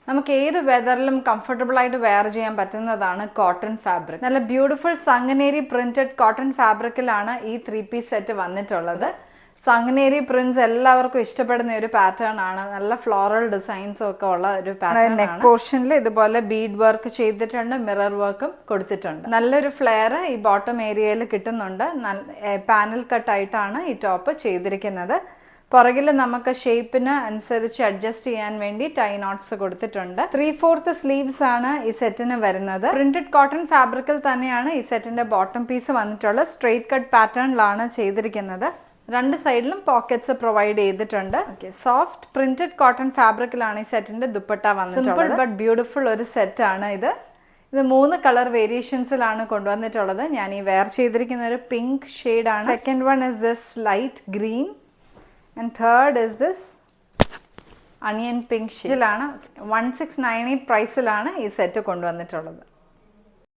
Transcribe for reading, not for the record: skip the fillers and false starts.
നമുക്ക് ഏത് വെതറിലും കംഫർട്ടബിൾ ആയിട്ട് വെയർ ചെയ്യാൻ പറ്റുന്നതാണ് കോട്ടൺ ഫാബ്രിക്. നല്ല ബ്യൂട്ടിഫുൾ സംഗനേരി പ്രിന്റഡ് കോട്ടൺ ഫാബ്രിക്കിലാണ് ഈ 3 പീസ് സെറ്റ് വന്നിട്ടുള്ളത്. സംഗനേരി പ്രിന്റ്സ് എല്ലാവർക്കും ഇഷ്ടപ്പെടുന്ന ഒരു പാറ്റേൺ ആണ്. നല്ല ഫ്ലോറൽ ഡിസൈൻസും ഒക്കെ ഉള്ള ഒരു പാറ്റേൺ. നെക്ക് പോർഷനിൽ ഇതുപോലെ ബീഡ് വർക്ക് ചെയ്തിട്ടുണ്ട്, മിറർ വർക്കും കൊടുത്തിട്ടുണ്ട്. നല്ലൊരു ഫ്ലെയർ ഈ ബോട്ടം ഏരിയയിൽ കിട്ടുന്നുണ്ട്. പാനൽ കട്ടായിട്ടാണ് ഈ ടോപ്പ് ചെയ്തിരിക്കുന്നത്. പുറകിൽ നമുക്ക് ഷേപ്പിന് അനുസരിച്ച് അഡ്ജസ്റ്റ് ചെയ്യാൻ വേണ്ടി ടൈ നോട്ട്സ് കൊടുത്തിട്ടുണ്ട്. 3/4 സ്ലീവ്സ് ആണ് ഈ സെറ്റിന് വരുന്നത്. പ്രിന്റഡ് കോട്ടൺ ഫാബ്രിക്കിൽ തന്നെയാണ് ഈ സെറ്റിന്റെ ബോട്ടം പീസ് വന്നിട്ടുള്ളത്. സ്ട്രെയിറ്റ് കട്ട് പാറ്റേണിലാണ് ചെയ്തിരിക്കുന്നത്. രണ്ട് സൈഡിലും പോക്കറ്റ്സ് പ്രൊവൈഡ് ചെയ്തിട്ടുണ്ട്. സോഫ്റ്റ് പ്രിന്റഡ് കോട്ടൺ ഫാബ്രിക്കിലാണ് ഈ സെറ്റിന്റെ ദുപ്പട്ട വന്നിട്ടുള്ളത്. സിമ്പിൾ ബട്ട് ബ്യൂട്ടിഫുൾ ഒരു സെറ്റ് ആണ് ഇത്. 3 കളർ വേരിയേഷൻസിലാണ് കൊണ്ടുവന്നിട്ടുള്ളത്. ഞാൻ ഈ വെയർ ചെയ്തിരിക്കുന്ന ഒരു പിങ്ക് ഷെയ്ഡാണ്. Second one is this light green and third is this onion pink shade. 1698 പ്രൈസിലാണ് ഈ സെറ്റ് കൊണ്ടുവന്നിട്ടുള്ളത്.